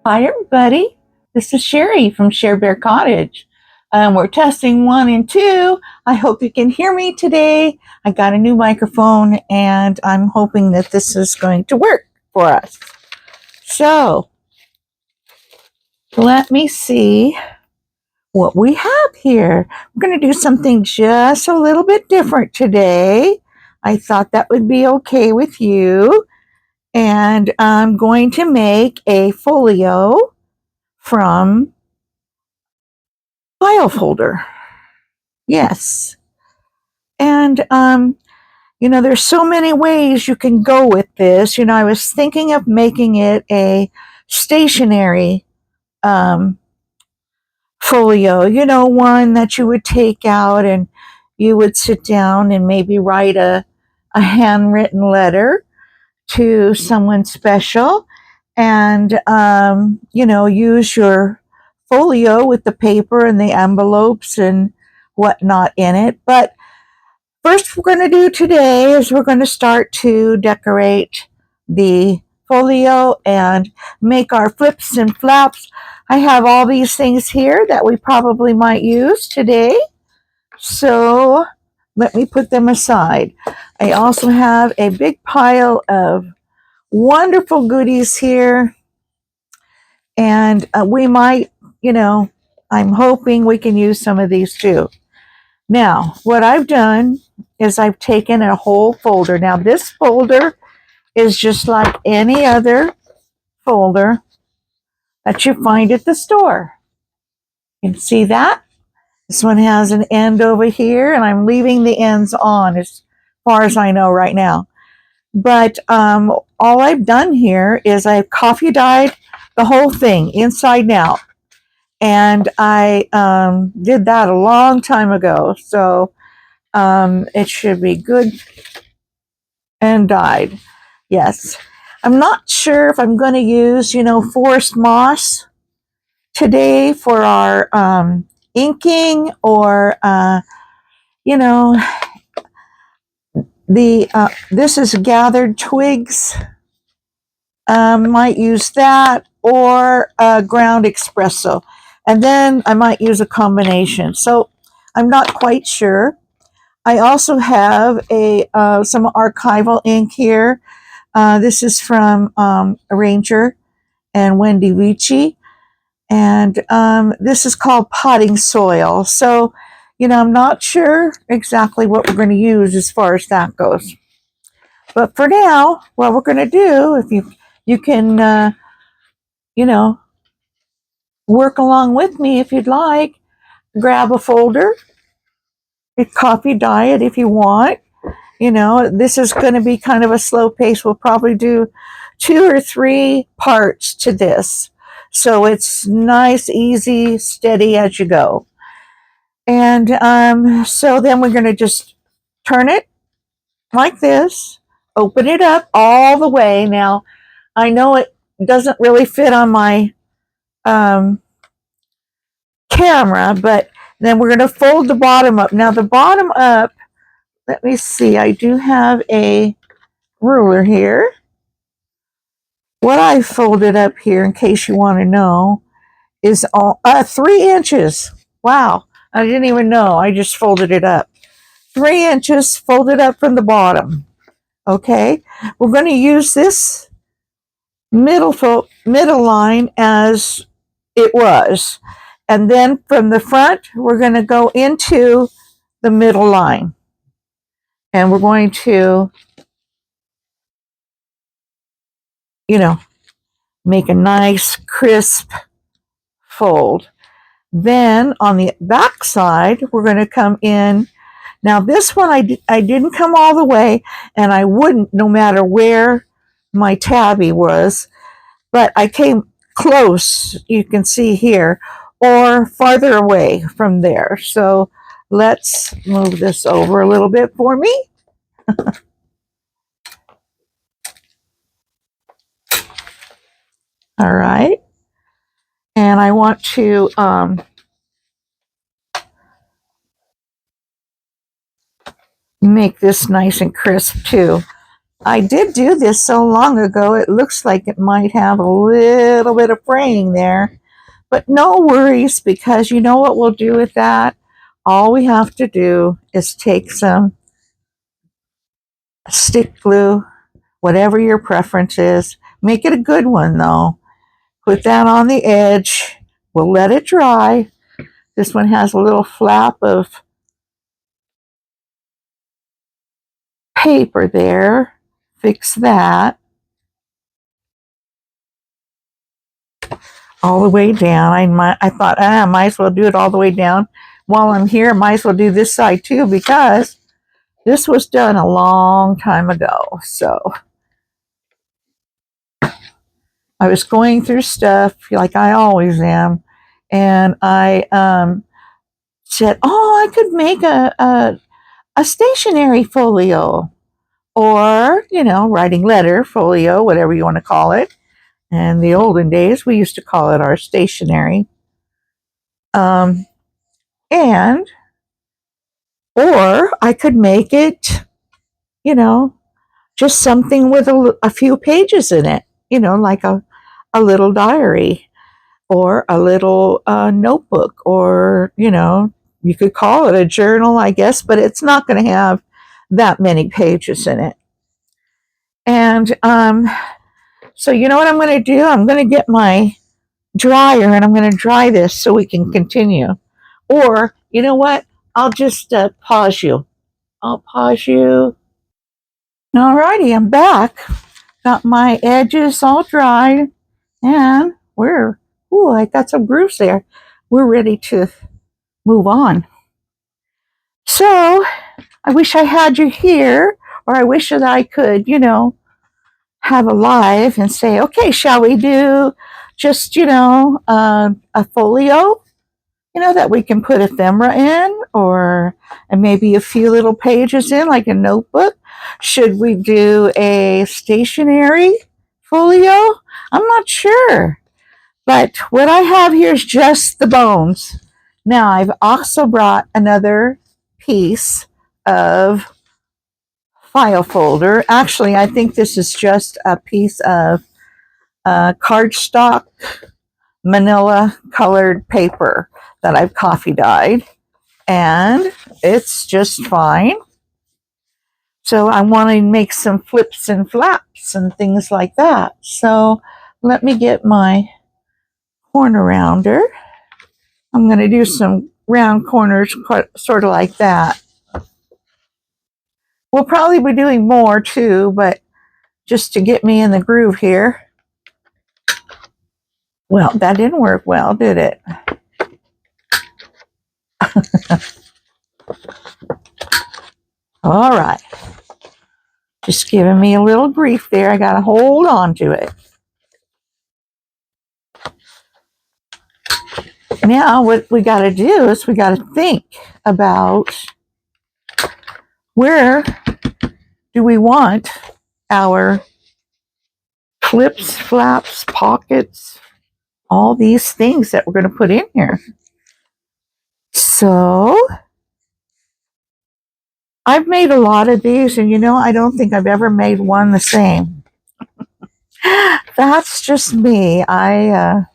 Hi, everybody. This is Sherry from Share Bear Cottage. We're testing 1 and 2. I hope you can hear me today. I got a new microphone, and I'm hoping that this is going to work for us. So, let me see what we have here. We're going to do something just a little bit different today. I thought that would be okay with you. And I'm going to make a folio from file folder. Yes. And, there's so many ways you can go with this. I was thinking of making it a stationary folio, one that you would take out and you would sit down and maybe write a handwritten letter to someone special and, use your folio with the paper and the envelopes and whatnot in it. But first, we're going to do today is we're going to start to decorate the folio and make our flips and flaps. I have all these things here that we probably might use today. So let me put them aside. I also have a big pile of wonderful goodies here. And we might, I'm hoping we can use some of these too. Now, what I've done is I've taken a whole folder. Now, this folder is just like any other folder that you find at the store. You can see that? This one has an end over here, and I'm leaving the ends on as far as I know right now. But all I've done here is I've coffee dyed the whole thing inside and out. And I did that a long time ago. So it should be good and dyed. Yes. I'm not sure if I'm going to use, forest moss today for our inking or, this is gathered twigs. Might use that or ground espresso. And then I might use a combination. So I'm not quite sure. I also have some archival ink here. This is from Arranger and Wendy Ricci. And this is called potting soil. So, I'm not sure exactly what we're going to use as far as that goes. But for now, what we're going to do, if you can, work along with me if you'd like, grab a folder, coffee diet if you want. This is going to be kind of a slow pace. We'll probably do 2 or 3 parts to this. So it's nice, easy, steady as you go. And so then we're going to just turn it like this, open it up all the way. Now, I know it doesn't really fit on my camera, but then we're going to fold the bottom up. Now, the bottom up, let me see, I do have a ruler here. What I folded up here, in case you want to know, is 3 inches. Wow, I didn't even know. I just folded it up. 3 inches folded up from the bottom. Okay, we're going to use this middle line as it was. And then from the front, we're going to go into the middle line. And we're going to, make a nice crisp fold. Then on the back side, we're going to come in. Now this one, I didn't come all the way, and I wouldn't no matter where my tabby was, but I came close, you can see here, or farther away from there. So let's move this over a little bit for me. All right. And I want to make this nice and crisp too. I did do this so long ago, it looks like it might have a little bit of fraying there. But no worries, because you know what we'll do with that? All we have to do is take some stick glue, whatever your preference is. Make it a good one, though. Put that on the edge. We'll let it dry. This one has a little flap of paper there. Fix that. All the way down. I thought, I might as well do it all the way down. While I'm here, I might as well do this side too, because this was done a long time ago. So I was going through stuff like I always am, and I said, oh, I could make a stationery folio, or, writing letter folio, whatever you want to call it. In the olden days, we used to call it our stationery. And or I could make it, just something with a few pages in it, like a little diary, or a little notebook, or, you could call it a journal, I guess, but it's not going to have that many pages in it. And so you know what I'm going to do? I'm going to get my dryer and I'm going to dry this so we can continue. Or, you know what? I'll just pause you. I'll pause you. Alrighty, I'm back. Got my edges all dried, and I got some grooves there. We're ready to move on. So, I wish I had you here, or I wish that I could, have a live and say, okay, shall we do just, a folio, that we can put ephemera in, and maybe a few little pages in, like a notebook. Should we do a stationery folio? I'm not sure. But what I have here is just the bones. Now, I've also brought another piece of file folder. Actually, I think this is just a piece of cardstock manila colored paper that I've coffee dyed, and it's just fine. So I want to make some flips and flaps and things like that. So let me get my corner rounder. I'm going to do some round corners, sort of like that. We'll probably be doing more too, but just to get me in the groove here. Well, that didn't work well, did it? All right. Just giving me a little grief there. I got to hold on to it. Now what we got to do is we got to think about, where do we want our clips, flaps, pockets, all these things that we're going to put in here. So I've made a lot of these, and I don't think I've ever made one the same. That's just me. I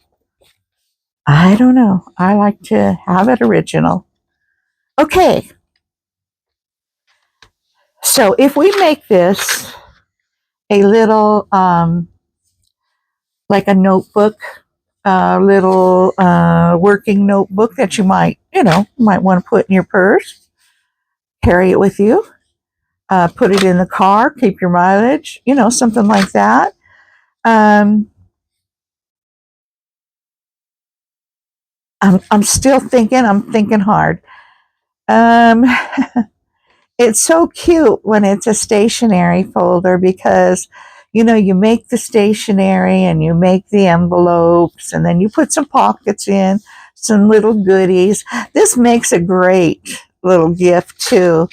don't know. I like to have it original. Okay. So if we make this a little, like a notebook, a little working notebook that you might want to put in your purse, carry it with you, put it in the car, keep your mileage, something like that. I'm still thinking. I'm thinking hard. It's so cute when it's a stationery folder, because you make the stationery and you make the envelopes, and then you put some pockets in, some little goodies. This makes a great little gift too.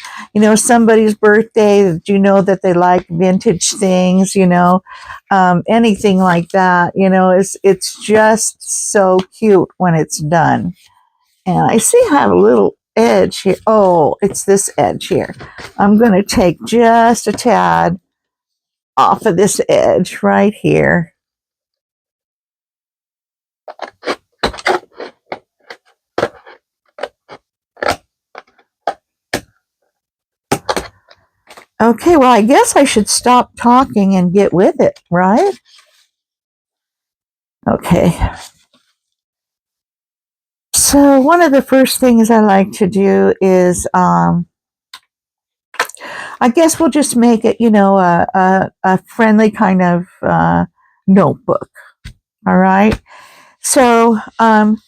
Somebody's birthday, that they like vintage things, anything like that, it's just so cute when it's done. And I see I have a little edge here. Oh, it's this edge here. I'm going to take just a tad off of this edge right here. Okay, well, I guess I should stop talking and get with it, right? Okay. So one of the first things I like to do is, I guess we'll just make it, a friendly kind of notebook. All right. So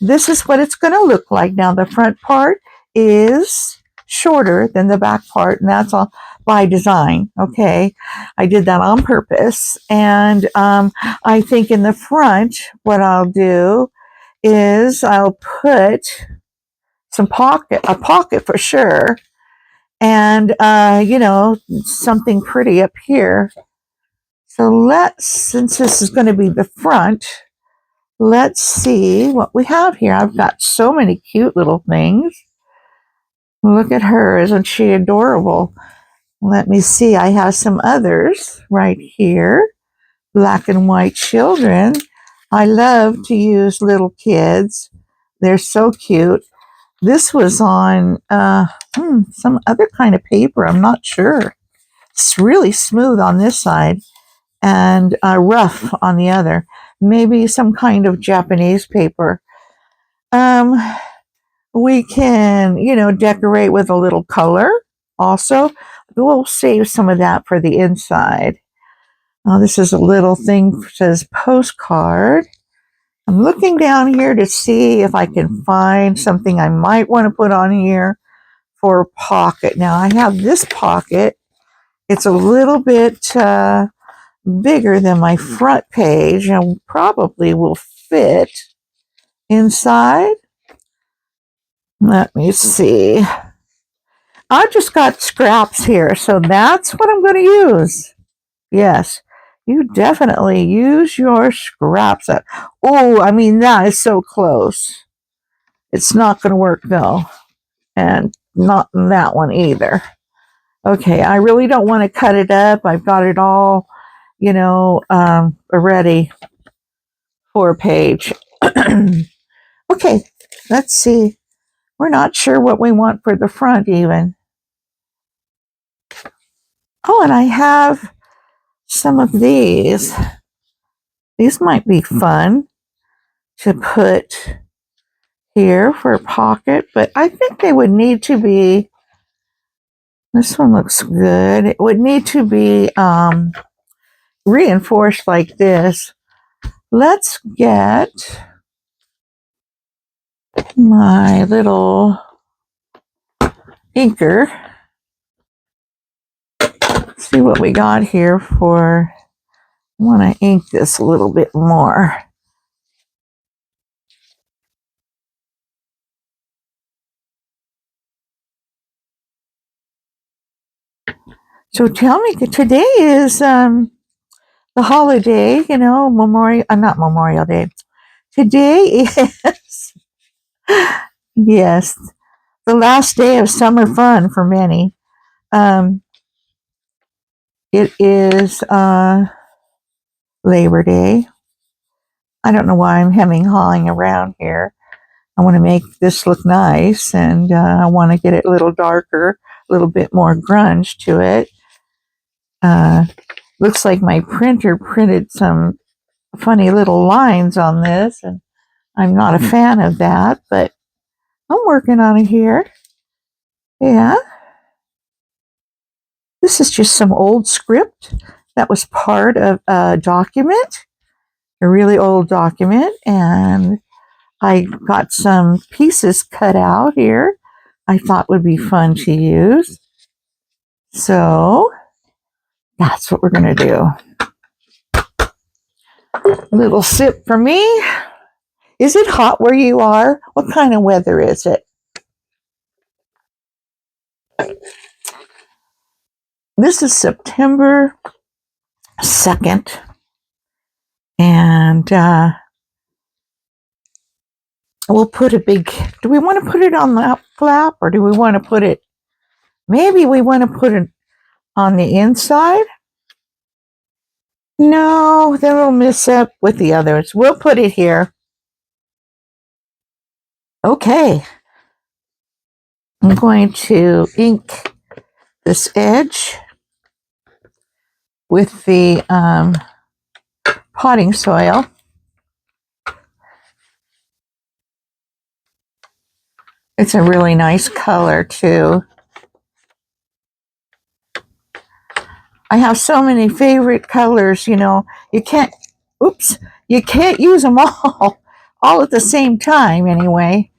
this is what it's going to look like. Now the front part is shorter than the back part, and that's all by design. Okay, I did that on purpose, and I think in the front, what I'll do is I'll put a pocket for sure, and something pretty up here. So since this is going to be the front, let's see what we have here. I've got so many cute little things. Look at her. Isn't she adorable? Let me see. I have some others right here. Black and white children. I love to use little kids. They're so cute. This was on some other kind of paper. I'm not sure. It's really smooth on this side and rough on the other. Maybe some kind of Japanese paper. We can, decorate with a little color also. We'll save some of that for the inside. This is a little thing that says postcard. I'm looking down here to see if I can find something I might want to put on here for a pocket. Now I have this pocket. It's a little bit bigger than my front page and probably will fit inside. Let me see. I just got scraps here, so that's what I'm going to use. Yes, you definitely use your scraps. Oh, I mean, that is so close. It's not going to work, though. And not in that one either. Okay, I really don't want to cut it up. I've got it all, ready for a page. Okay, let's see. We're not sure what we want for the front even. Oh, and I have some of these. These might be fun to put here for a pocket, but I think they would need to be, this one looks good. It would need to be reinforced like this. Let's get my little inker. See what we got here for, I want to ink this a little bit more. So tell me, today is the holiday, not Memorial Day. Today is, yes, the last day of summer fun for many. It is Labor Day. I don't know why I'm hawing around here. I want to make this look nice, and I want to get it a little darker, a little bit more grunge to it. Looks like my printer printed some funny little lines on this, and I'm not a fan of that, but I'm working on it here. Yeah. This is just some old script that was part of a document, a really old document, and I got some pieces cut out here I thought would be fun to use. So that's what we're going to do. A little sip for me. Is it hot where you are? What kind of weather is it? This is September 2nd. And we'll put a big, do we want to put it on the flap or do we want to put it, maybe we want to put it on the inside? No, then we'll mess up with the others. We'll put it here. Okay. I'm going to ink this edge with the potting soil. It's a really nice color too. I have so many favorite colors, you know, you can't use them all at the same time anyway.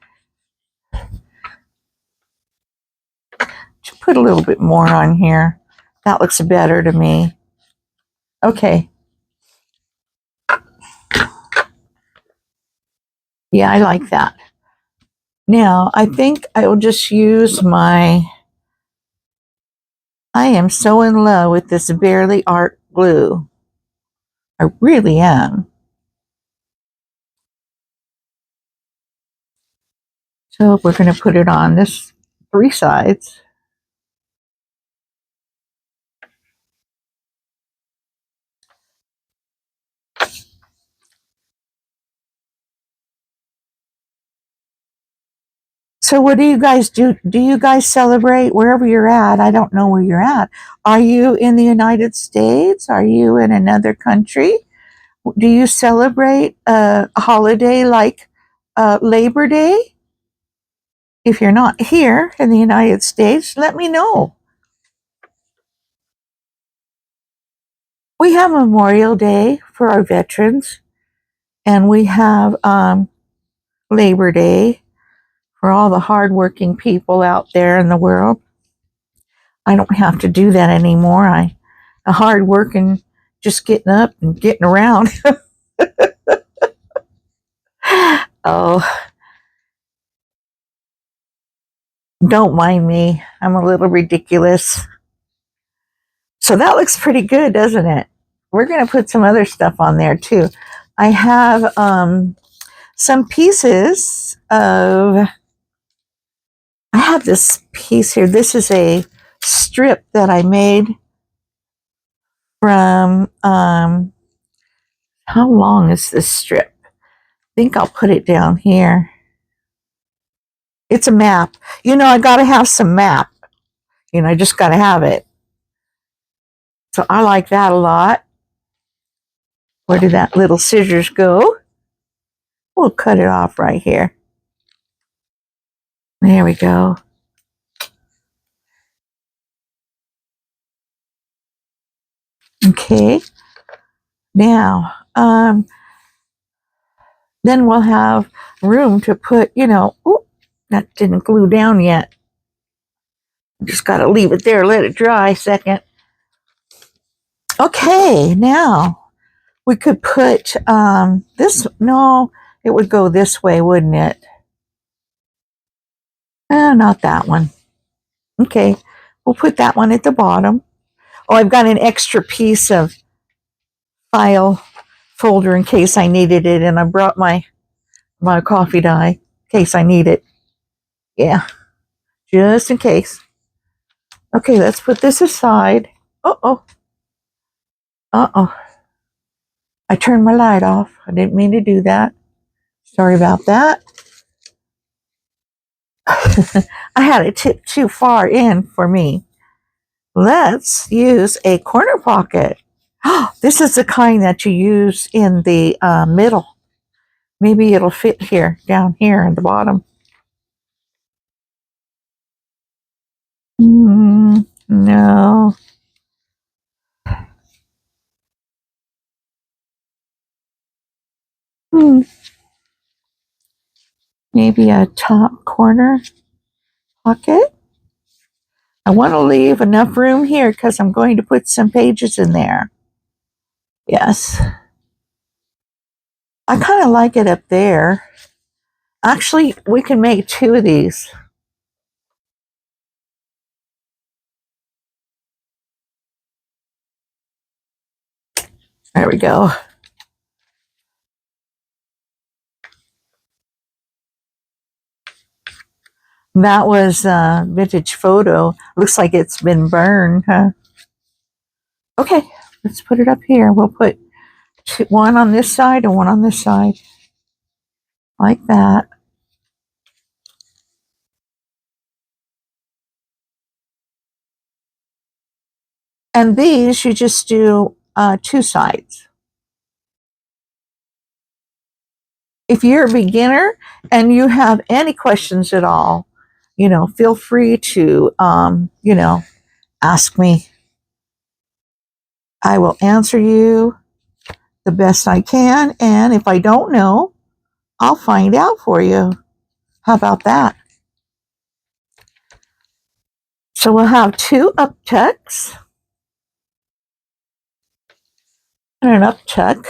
Just put a little bit more on here. That looks better to me. Okay. Yeah, I like that. Now, I think I will just use I am so in love with this Barely Art glue. I really am. So we're going to put it on this 3 sides. So what do you guys do? Do you guys celebrate wherever you're at? I don't know where you're at. Are you in the United States? Are you in another country? Do you celebrate a holiday like Labor Day? If you're not here in the United States, let me know. We have Memorial Day for our veterans, and we have Labor Day for all the hardworking people out there in the world. I don't have to do that anymore. The hard work and just getting up and getting around. Oh, don't mind me. I'm a little ridiculous. So that looks pretty good, doesn't it? We're going to put some other stuff on there too. I have some pieces of, I have this piece here. This is a strip that I made from, how long is this strip? I think I'll put it down here. It's a map. You know, I got to have some map. You know, I just got to have it. So I like that a lot. Where did that little scissors go? We'll cut it off right here. There we go. Okay. Now, then we'll have room to put, you know, ooh, that didn't glue down yet. Just got to leave it there, let it dry a second. Okay, now we could put this, no, it would go this way, wouldn't it? Not that one. Okay, we'll put that one at the bottom. Oh, I've got an extra piece of file folder in case I needed it, and I brought my coffee dye in case I need it. Yeah, just in case. Okay, let's put this aside. Uh-oh. Uh-oh. I turned my light off. I didn't mean to do that. Sorry about that. I had it tipped too far in for me. Let's use a corner pocket. This is the kind that you use in the middle. Maybe it'll fit here, down here in the bottom. No. Maybe a top corner pocket. I want to leave enough room here because I'm going to put some pages in there. Yes. I kind of like it up there. Actually, we can make 2 of these. There we go. That was Vintage Photo. Looks like it's been burned, huh? Okay. let's put it up here. We'll put one on this side and one on this side, like that. And these, you just do 2 sides. If you're a beginner and you have any questions at all, feel free to, ask me. I will answer you the best I can. And if I don't know, I'll find out for you. How about that? So we'll have 2 up tucks. And an up tuck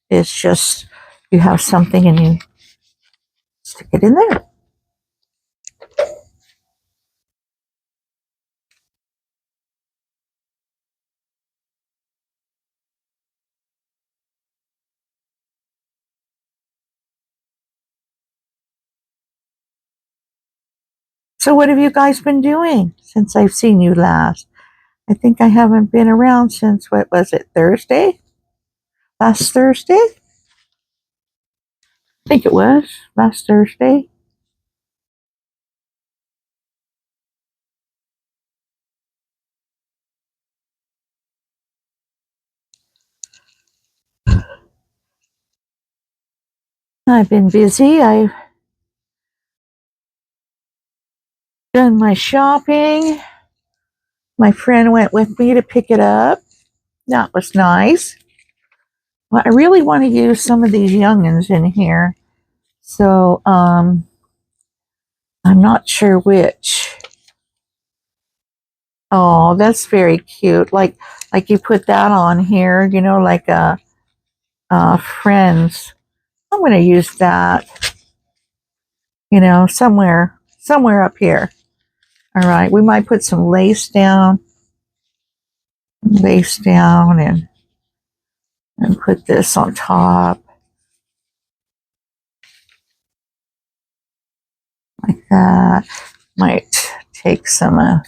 is just, you have something and you stick it in there. So what have you guys been doing since I've seen you last? I think I haven't been around since, what was it, Thursday? Last Thursday? I think it was last Thursday. I've been busy. I've done my shopping. My friend went with me to pick it up. That was nice. Well, I really want to use some of these youngins in here. So, I'm not sure which. Oh, that's very cute. Like you put that on here, like Friends. I'm going to use that, somewhere up here. All right, we might put some lace down, and put this on top like that. Might take some of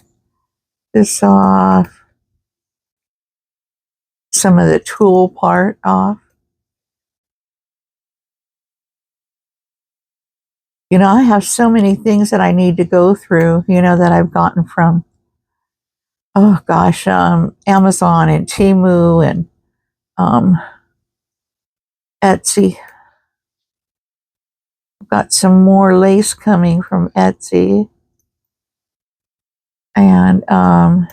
this off, some of the tulle part off. I have so many things that I need to go through, that I've gotten from, oh gosh, Amazon and Temu and Etsy. I've got some more lace coming from Etsy. And I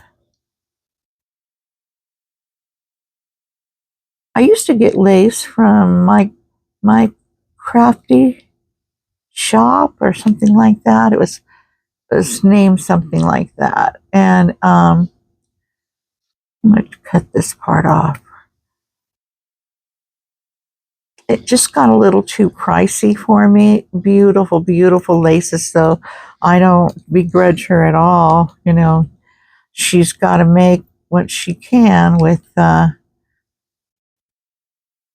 used to get lace from my crafty shop or something like that. It was named something like that. And I'm going to cut this part off. It just got a little too pricey for me. Beautiful, beautiful laces, though. I don't begrudge her at all. She's got to make what she can with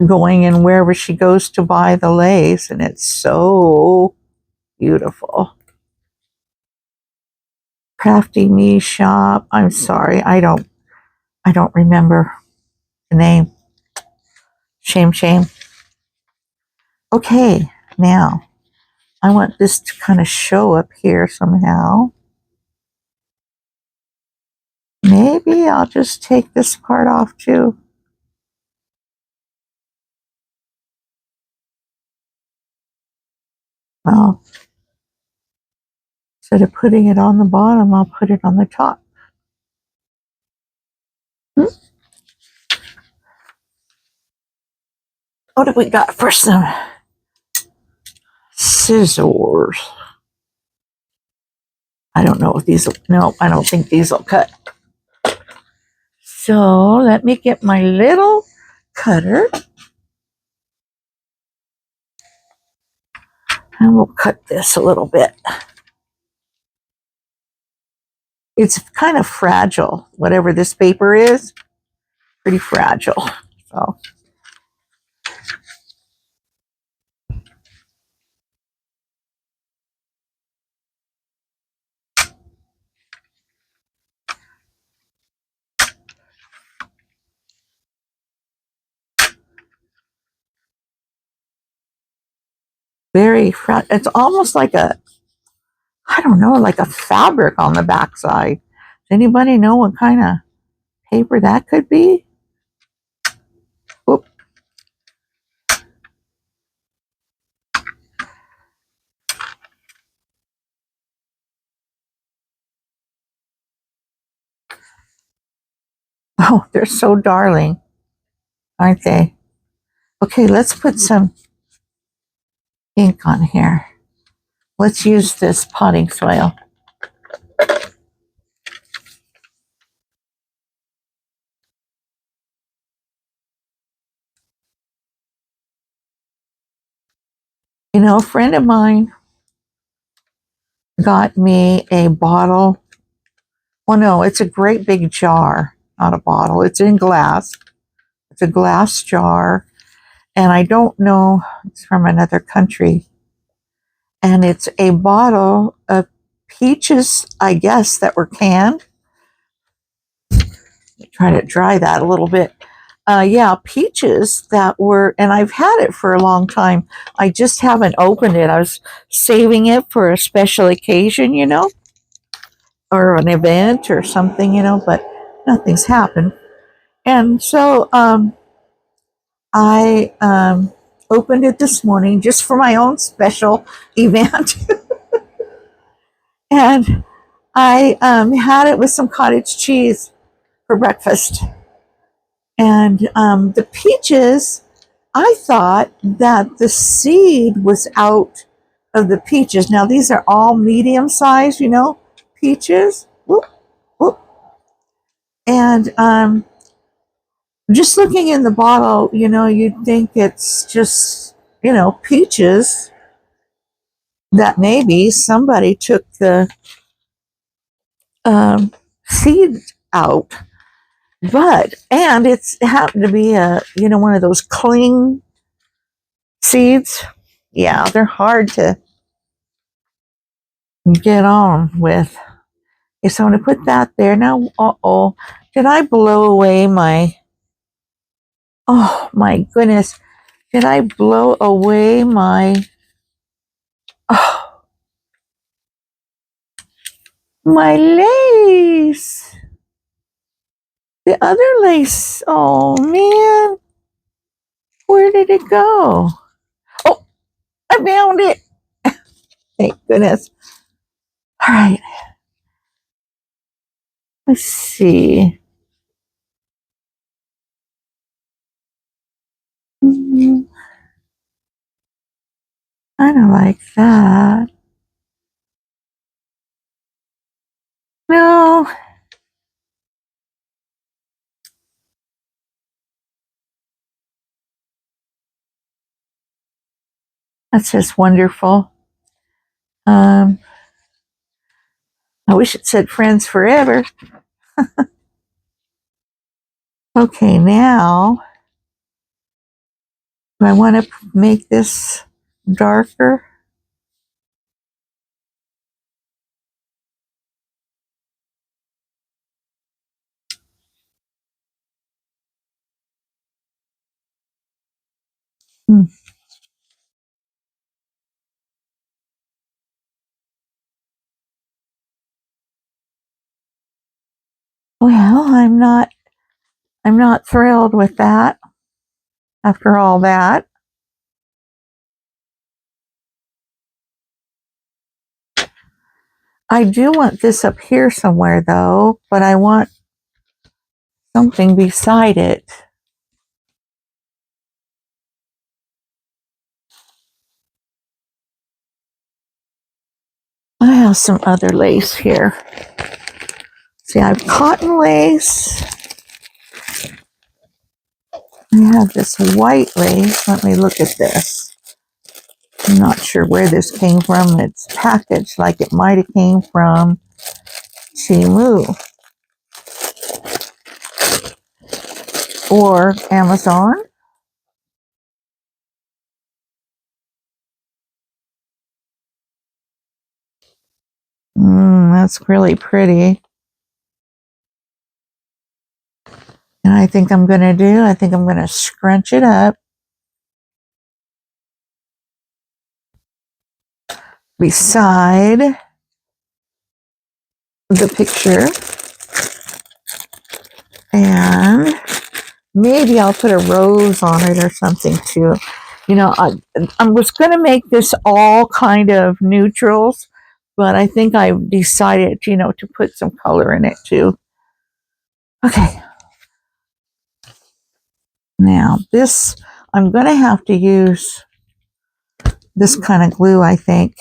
going in wherever she goes to buy the lace, and it's so beautiful. Crafty Me Shop. I'm sorry, I don't remember the name. Shame, shame. Okay, now I want this to kind of show up here somehow. Maybe I'll just take this part off too. Well, instead of putting it on the bottom, I'll put it on the top. What have we got for some scissors? I don't know if these will, no, I don't think these will cut. So let me get my little cutter. And we'll cut this a little bit. It's kind of fragile, whatever this paper is, pretty fragile. So very, it's almost like I don't know, like a fabric on the backside. Does anybody know what kind of paper that could be? Oop. Oh, they're so darling, aren't they? Okay, let's put some ink on here. Let's use this potting soil. You know, a friend of mine got me a bottle. Well, no, it's a great big jar, not a bottle. It's in glass. It's a glass jar. And I don't know, it's from another country. And it's a bottle of peaches, I guess, that were canned. Try to dry that a little bit. Yeah, peaches that were, and I've had it for a long time. I just haven't opened it. I was saving it for a special occasion, you know, or an event or something, you know, but nothing's happened. And so I opened it this morning just for my own special event. And I had it with some cottage cheese for breakfast. And the peaches, I thought that the seed was out of the peaches. Now, these are all medium sized, you know, peaches. Whoop, whoop. And just looking in the bottle, you know, you'd think it's just, you know, peaches that maybe somebody took the seed out. But, and it happened to be you know, one of those cling seeds. Yeah, they're hard to get on with. Okay, so I'm going to put that there. Now, uh-oh, did I blow away oh my goodness, did I blow away oh, my lace? The other lace, oh man, where did it go? Oh, I found it. Thank goodness. All right, let's see. I don't like that. No, that's just wonderful. Um, I wish it said friends forever. Okay, now do I want to make this darker? Hmm. Well, I'm not thrilled with that after all that. I do want this up here somewhere though, but I want something beside it. I have some other lace here. See, I have cotton lace. I have this white lace. Let me look at this. I'm not sure where this came from. It's packaged like it might have came from Timu or Amazon. That's really pretty. And I think I'm going to scrunch it up. beside the picture, and maybe I'll put a rose on it or something too. You know, I was going to make this all kind of neutrals, but I think I decided, you know, to put some color in it too. Okay. Now this, I'm going to have to use this kind of glue, I think.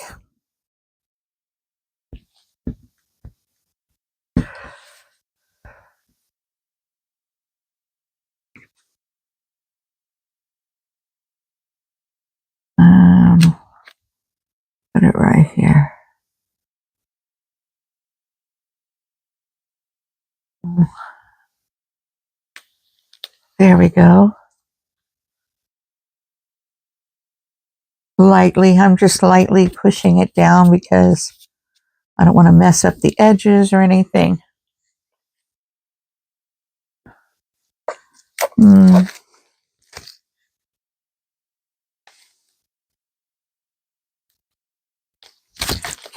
Put it right here. There we go. Lightly, I'm just lightly pushing it down because I don't want to mess up the edges or anything.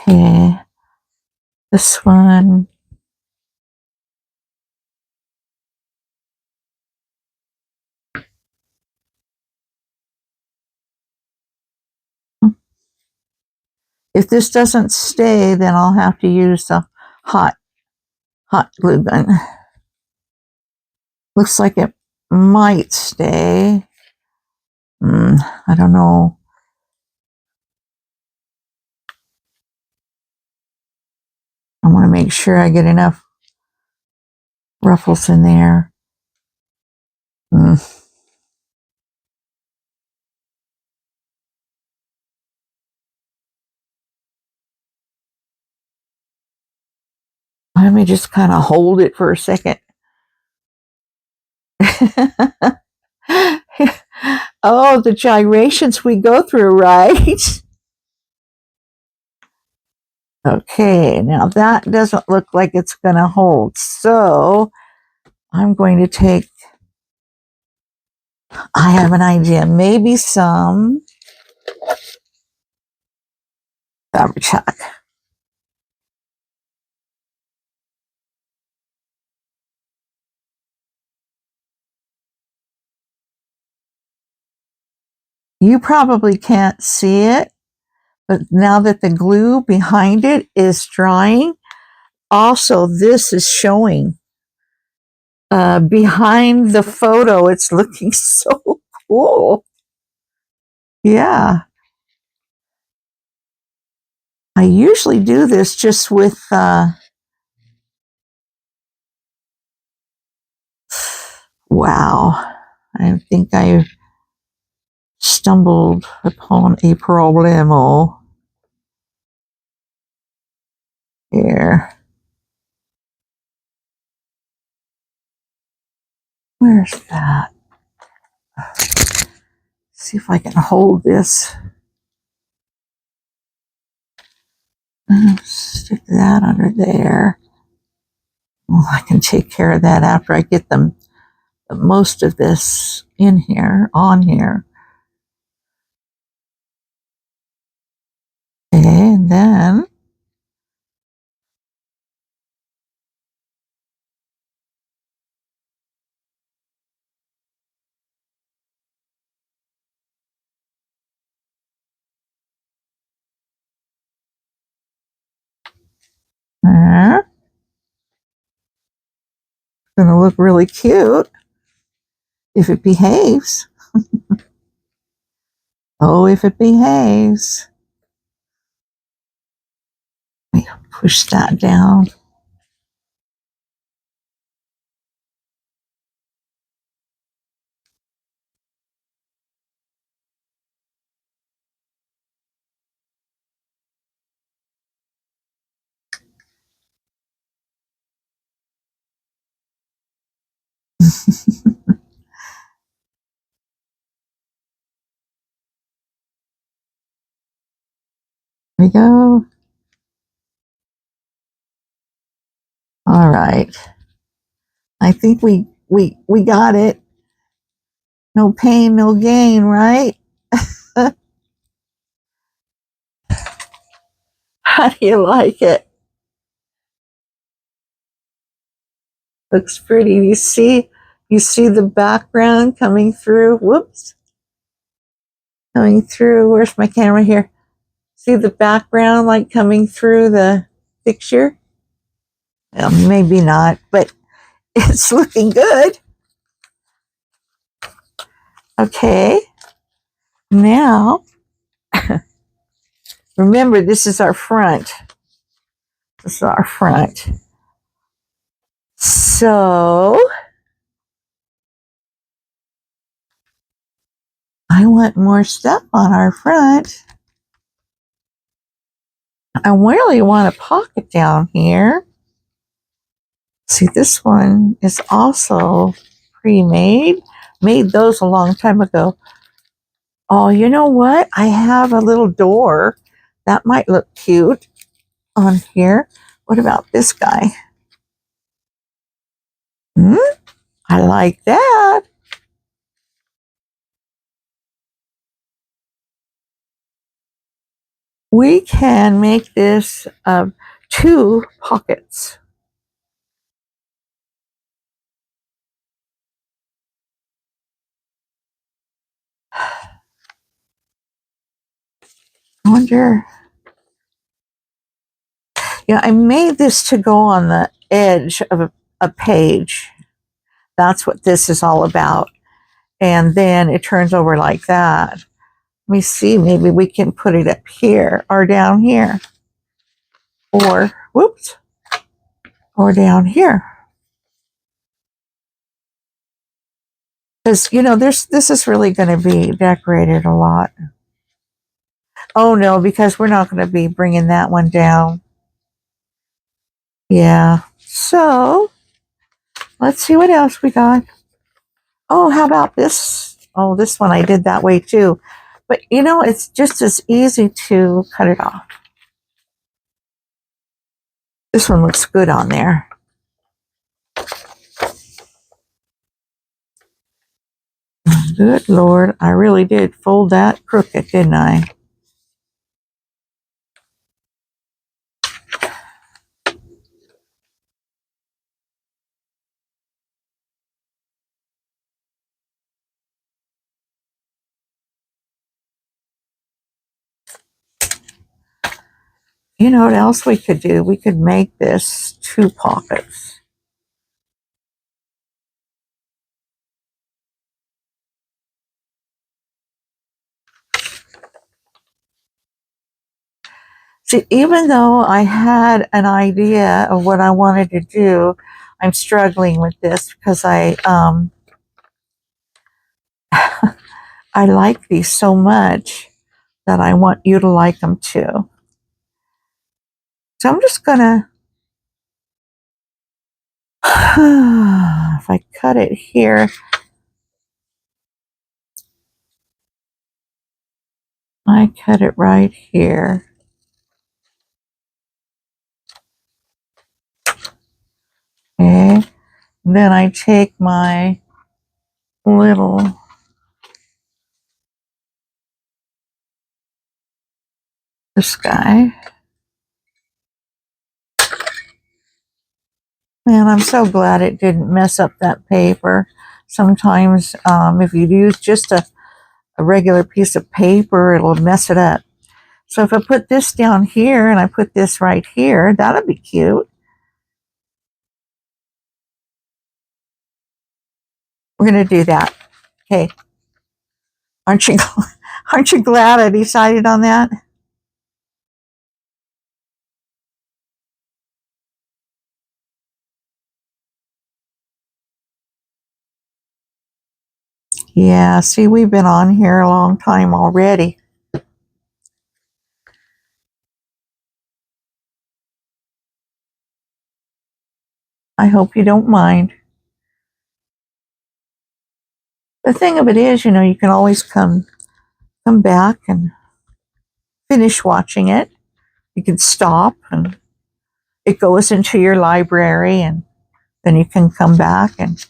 Okay, this one. If this doesn't stay, then I'll have to use a hot glue gun. Looks like it might stay. I don't know. I want to make sure I get enough ruffles in there. Let me just kind of hold it for a second. Oh, the gyrations we go through, right? Okay, now that doesn't look like it's going to hold. So I'm going to take, I have an idea, maybe some fabric chalk. You probably can't see it, but now that the glue behind it is drying, also this is showing behind the photo. It's looking so cool. Yeah. I usually do this just with wow. I think I stumbled upon a problemo here. Where's that? See if I can hold this. Stick that under there. Well, I can take care of that after I get them most of this in here, on here. Okay, and then it's gonna look really cute if it behaves. Oh, if it behaves. Let me push that down. There we go. All right. I think we got it. No pain, no gain, right? How do you like it? Looks pretty. You see the background coming through. Whoops. Coming through. Where's my camera here? See the background like coming through the picture? Well, maybe not, but it's looking good. Okay. Now, remember, this is our front. This is our front. So, I want more stuff on our front. I really want a pocket down here. See, this one is also pre-made. Made those a long time ago. Oh, you know what? I have a little door. That might look cute on here. What about this guy? I like that. We can make this 2 pockets. I wonder. Yeah, I made this to go on the edge of a page. That's what this is all about. And then it turns over like that. Let me see, maybe we can put it up here or down here. Or, whoops, or down here. Because, you know, this is really going to be decorated a lot. Oh, no, because we're not going to be bringing that one down. Yeah. So, let's see what else we got. Oh, how about this? Oh, this one I did that way too. But, you know, it's just as easy to cut it off. This one looks good on there. Good Lord, I really did fold that crooked, didn't I? You know what else we could do? We could make this 2 pockets. See, even though I had an idea of what I wanted to do, I'm struggling with this because I like these so much that I want you to like them too. So I'm just gonna, if I cut it here, I cut it right here. Okay. Then I take my little this guy. Man, I'm so glad it didn't mess up that paper. Sometimes if you use just a regular piece of paper, it'll mess it up. So if I put this down here and I put this right here, that'll be cute. We're going to do that. Okay. Aren't you glad I decided on that? Yeah, see, we've been on here a long time already. I hope you don't mind. The thing of it is, you know, you can always come back and finish watching it. You can stop and it goes into your library, and then you can come back and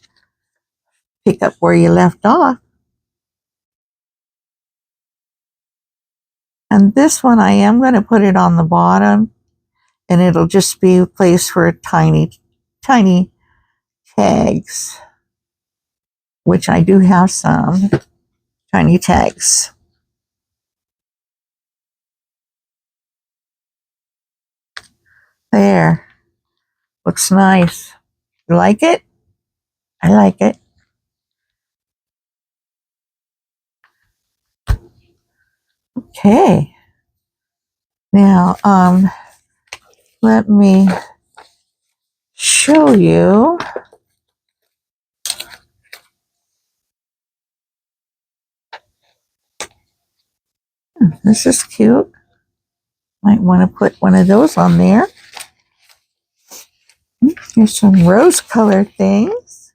pick up where you left off. And this one, I am going to put it on the bottom, and it'll just be a place for tiny, tiny tags, which I do have some tiny tags. There. Looks nice. You like it? I like it. Okay. Now, let me show you. This is cute. Might want to put one of those on there. Here's some rose-colored things.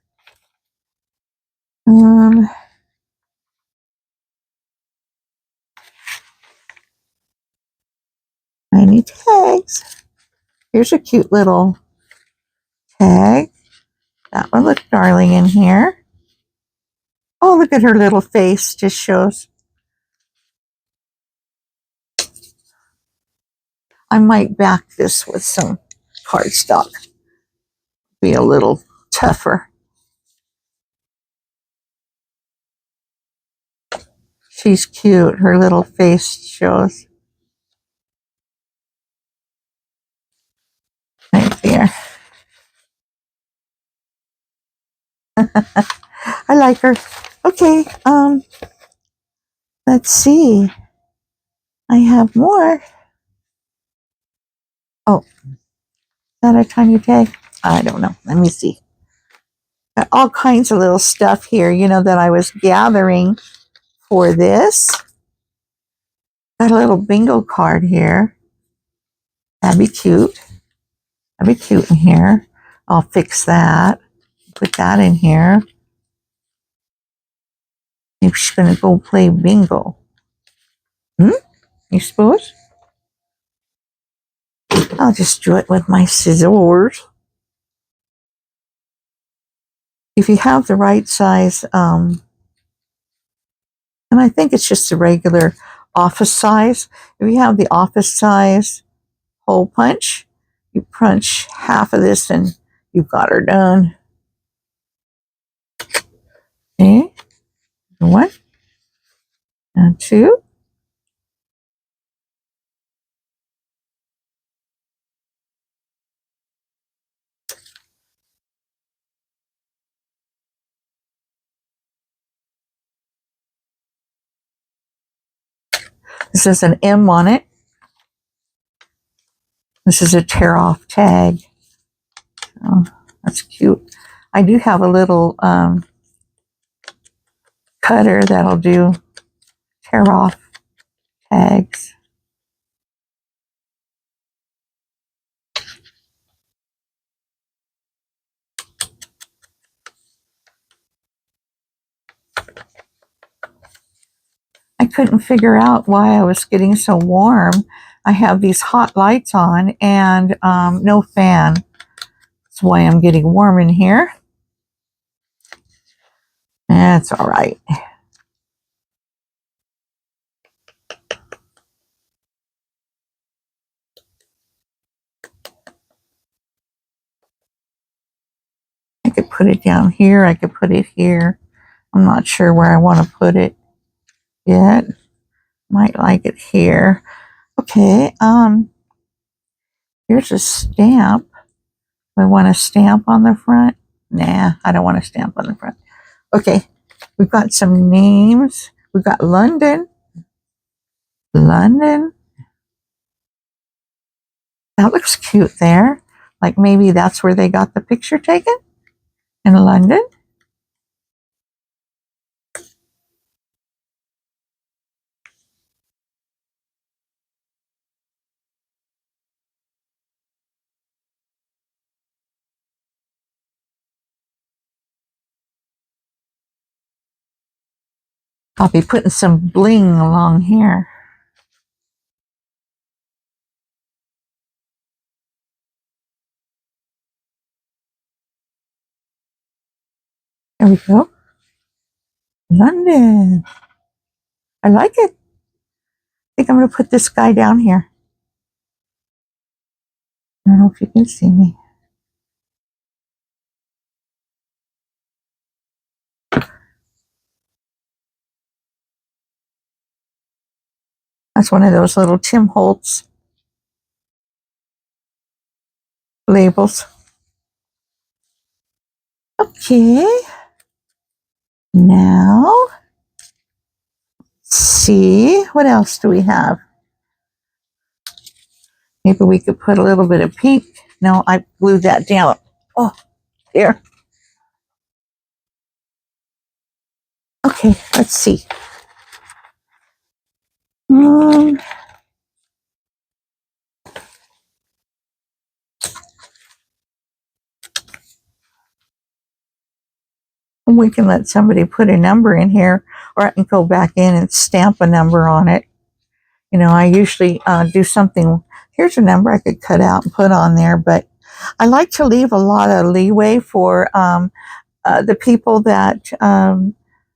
Tiny tags. Here's a cute little tag. That one looked darling in here. Oh, look at her little face. Just shows. I might back this with some cardstock. Be a little tougher. She's cute. Her little face shows. Right there. I like her. Okay, let's see. I have more. Oh, is that a tiny tag? I don't know. Let me see. Got all kinds of little stuff here, that I was gathering for this. Got a little bingo card here. That'd be cute. That'd be cute in here. I'll fix that. Put that in here. Maybe she's going to go play bingo. You suppose? I'll just do it with my scissors. If you have the right size, and I think it's just the regular office size. If you have the office size hole punch, you punch half of this and you've got her done. Okay, one and two. This is an M on it. This is a tear off tag. Oh, that's cute. I do have a little cutter that'll do tear off tags. I couldn't figure out why I was getting so warm. I have these hot lights on and no fan. That's why I'm getting warm in here. That's all right. I could put it down here. I could put it here. I'm not sure where I want to put it yet. Might like it here. Okay, here's a stamp. Do I want a stamp on the front? Nah, I don't want a stamp on the front. Okay, we've got some names. We've got London. London. That looks cute there. Like maybe that's where they got the picture taken in London. I'll be putting some bling along here. There we go. London. I like it. think I'm going to put this guy down here. I don't know if you can see me. That's one of those little Tim Holtz labels. Okay. Now, let's see, what else do we have? Maybe we could put a little bit of pink. No, I glued that down. Oh, there. Okay, let's see. We can let somebody put a number in here, or I can go back in and stamp a number on it. You know, I usually do something. Here's a number I could cut out and put on there, but I like to leave a lot of leeway for the people that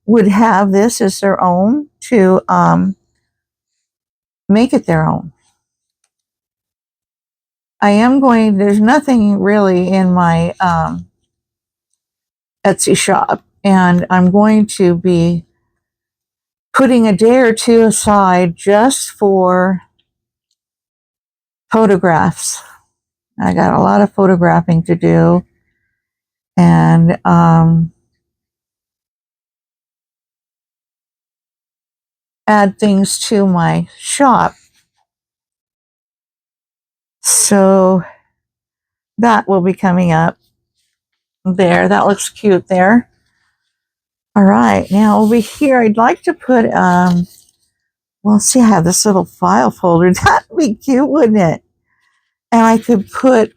would have this as their own to make it their own. I am going, there's nothing really in my Etsy shop, and I'm going to be putting a day or two aside just for photographs. I got a lot of photographing to do, and add things to my shop. So that will be coming up there. That looks cute there. All right, now over here, I'd like to put, well, see, I have this little file folder. That'd be cute, wouldn't it? And I could put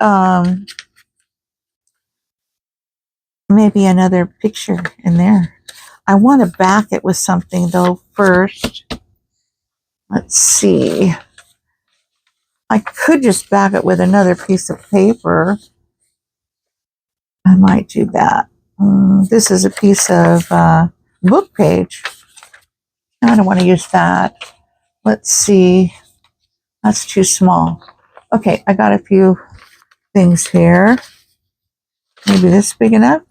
maybe another picture in there. I want to back it with something, though, first. Let's see. I could just back it with another piece of paper. I might do that. This is a piece of book page. I don't want to use that. Let's see. That's too small. Okay, I got a few things here. Maybe this big enough?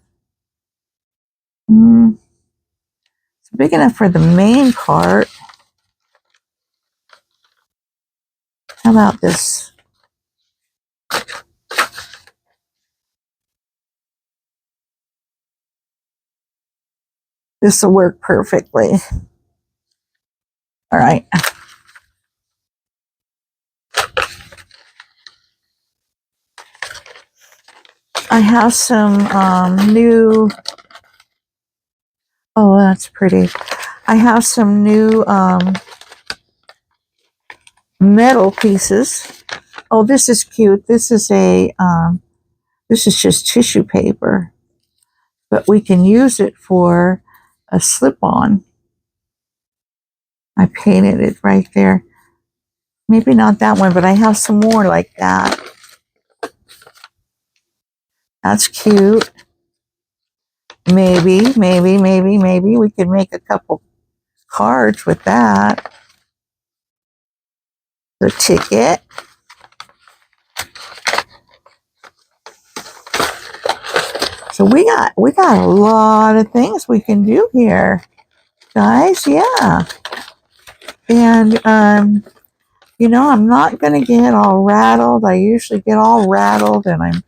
It's big enough for the main part. How about this? This will work perfectly. All right. I have some new, oh, that's pretty. I have some new metal pieces. Oh, this is cute. This is a, this is just tissue paper, but we can use it for a slip-on. I painted it right there. Maybe not that one, but I have some more like that. That's cute. Maybe we could make a couple cards with that. The ticket. So we got a lot of things we can do here, guys. Yeah. And you know, I'm not gonna get all rattled. I usually get all rattled, and I'm,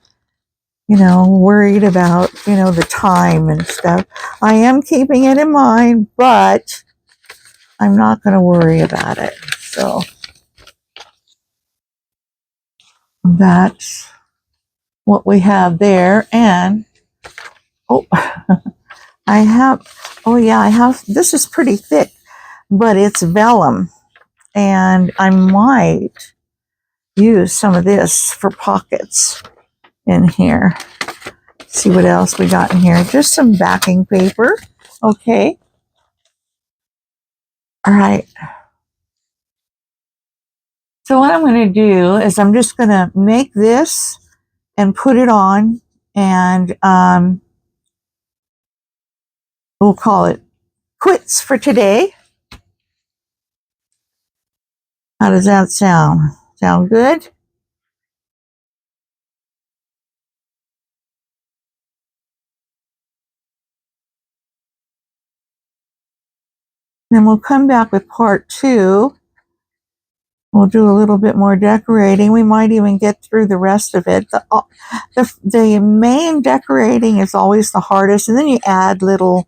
you know, worried about, you know, the time and stuff. I am keeping it in mind, but I'm not going to worry about it. So that's what we have there. And, oh, I have, oh yeah, I have, this is pretty thick, but it's vellum. And I might use some of this for pockets in here. See what else we got in here. Just some backing paper. Okay. All right. So what I'm going to do is I'm just going to make this and put it on, and we'll call it quits for today. How does that sound? Sound good? Then we'll come back with part 2. We'll do a little bit more decorating. We might even get through the rest of it. The main decorating is always the hardest, and then you add little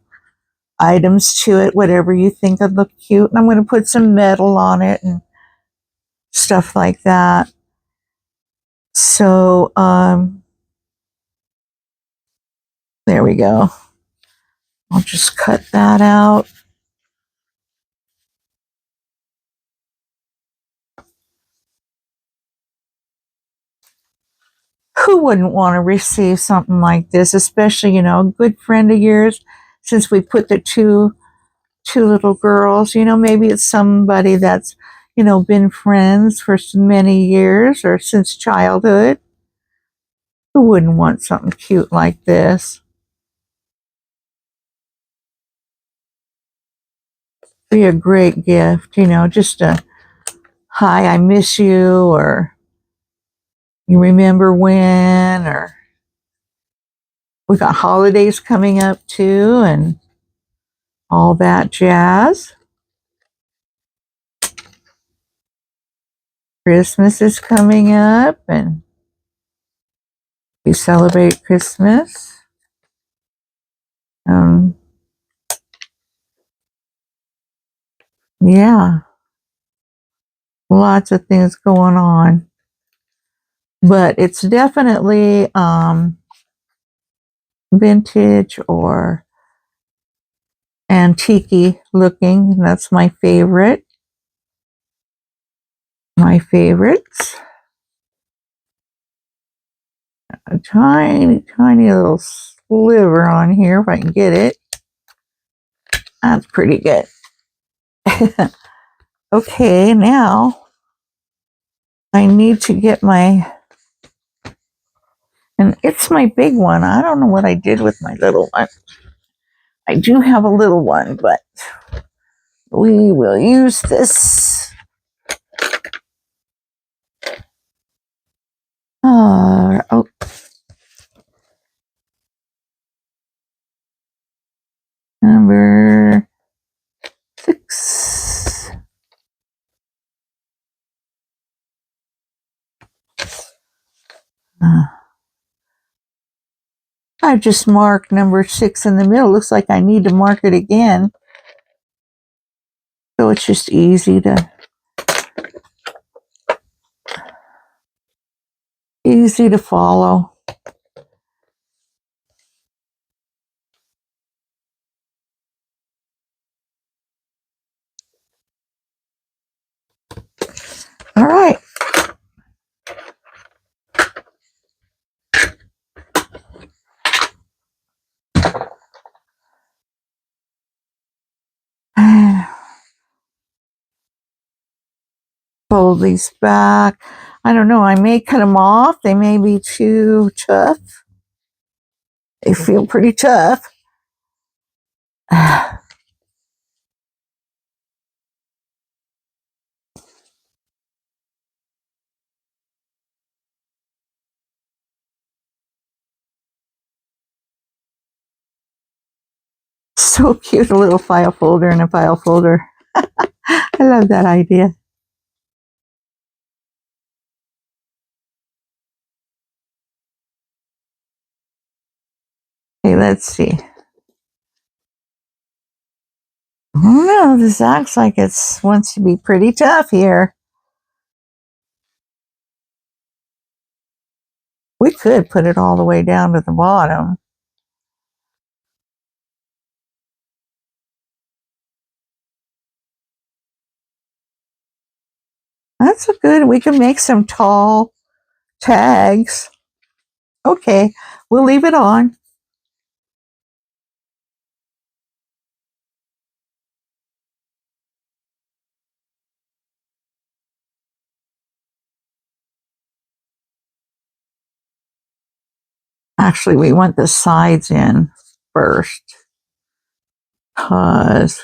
items to it, whatever you think would look cute. And I'm going to put some metal on it and stuff like that. So, there we go. I'll just cut that out. Who wouldn't want to receive something like this, especially, a good friend of yours, since we put the two little girls, maybe it's somebody that's, been friends for so many years or since childhood. Who wouldn't want something cute like this? Be a great gift, just a hi, I miss you, or you remember when, or we got holidays coming up too, and all that jazz. Christmas is coming up, and we celebrate Christmas. Yeah, lots of things going on, but it's definitely vintage or antique looking. That's my favorite. My favorites. A tiny, tiny little sliver on here if I can get it. That's pretty good. Okay, now I need to get my, and it's my big one. I don't know what I did with my little one. I do have a little one, but we will use this. Oh, number 6. I just marked number 6 in the middle. Looks like I need to mark it again. So it's just easy to follow. All right. Fold these back. I don't know. I may cut them off. They may be too tough. They feel pretty tough. So cute, a little file folder and a file folder. I love that idea. Hey, let's see. I don't know. This acts like it wants to be pretty tough here. We could put it all the way down to the bottom. That's a good. We can make some tall tags. Okay, we'll leave it on. Actually, we want the sides in first because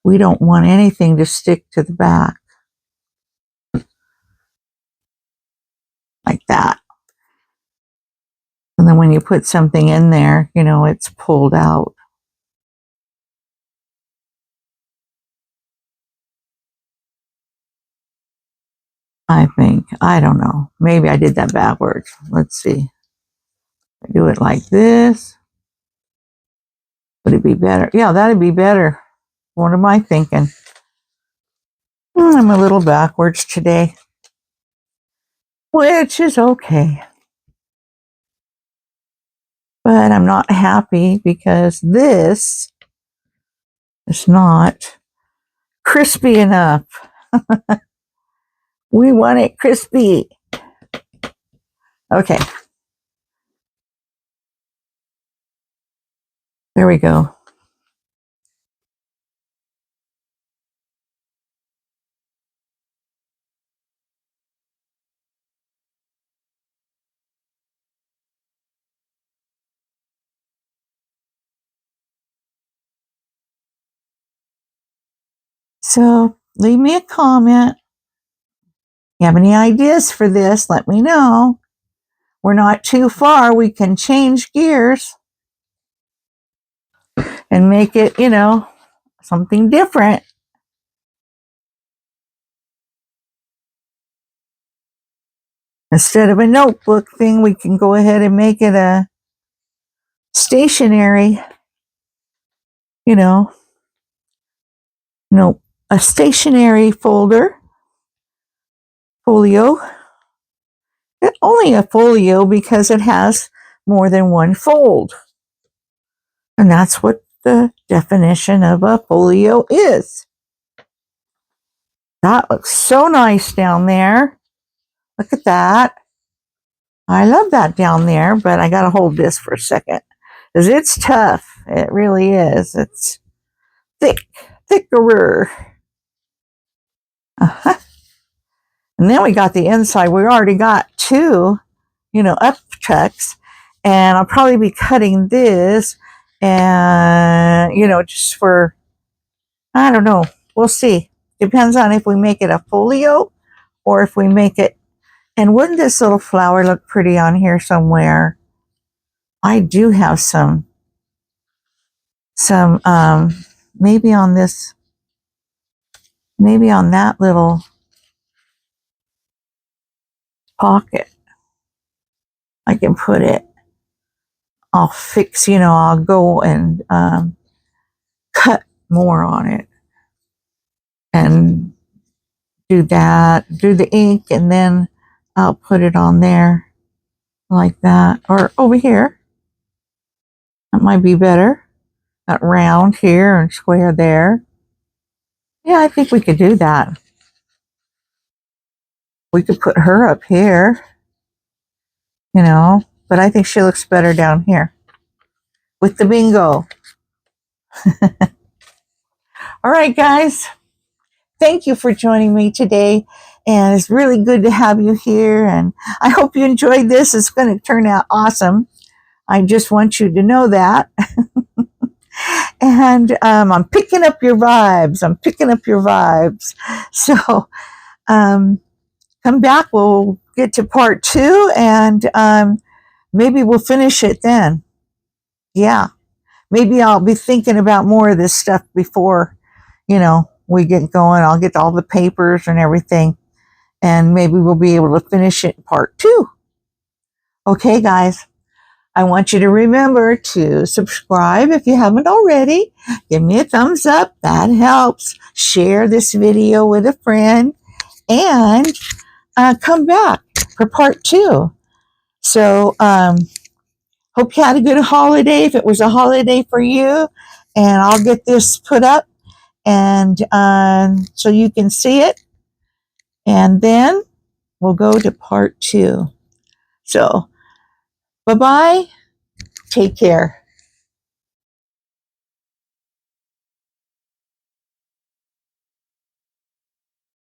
we don't want anything to stick to the back. like that. And then when you put something in there, you know, it's pulled out. I think. I don't know. Maybe I did that backwards. Let's see. Do it like this. Would it be better? Yeah, that'd be better. What am I thinking? I'm a little backwards today, which is okay. But I'm not happy because this is not crispy enough. We want it crispy. Okay. There we go. So leave me a comment. You have any ideas for this? Let me know. We're not too far. We can change gears and make it, you know, something different. Instead of a notebook thing, we can go ahead and make it a stationary, you know, no, a stationary folio. Only a folio because it has more than one fold. And that's what the definition of a folio is. That looks so nice down there. Look at that. I love that down there, but I got to hold this for a second because it's tough. It really is. It's thicker. Uh-huh. And then we got the inside. We already got two, you know, up tucks. And I'll probably be cutting this and, you know, just for, I don't know. We'll see. Depends on if we make it a folio or if we make it. And wouldn't this little flower look pretty on here somewhere? I do have some, maybe on this, maybe on that little pocket. I can put it. I'll fix, you know, I'll go and cut more on it and do that, do the ink, and then I'll put it on there like that, or over here. That might be better. That round here and square there. Yeah, I think we could do that. We could put her up here, you know, but I think she looks better down here with the bingo. All right, guys. Thank you for joining me today. And it's really good to have you here. And I hope you enjoyed this. It's going to turn out awesome. I just want you to know that. And I'm picking up your vibes. So come back. We'll get to part 2 and maybe we'll finish it then. Yeah. Maybe I'll be thinking about more of this stuff before, you know, we get going. I'll get all the papers and everything. And maybe we'll be able to finish it in part 2. Okay, guys. I want you to remember to subscribe if you haven't already. Give me a thumbs up. That helps. Share this video with a friend. And come back for part 2. So, hope you had a good holiday if it was a holiday for you. And I'll get this put up and so you can see it. And then we'll go to part 2. So, bye-bye. Take care.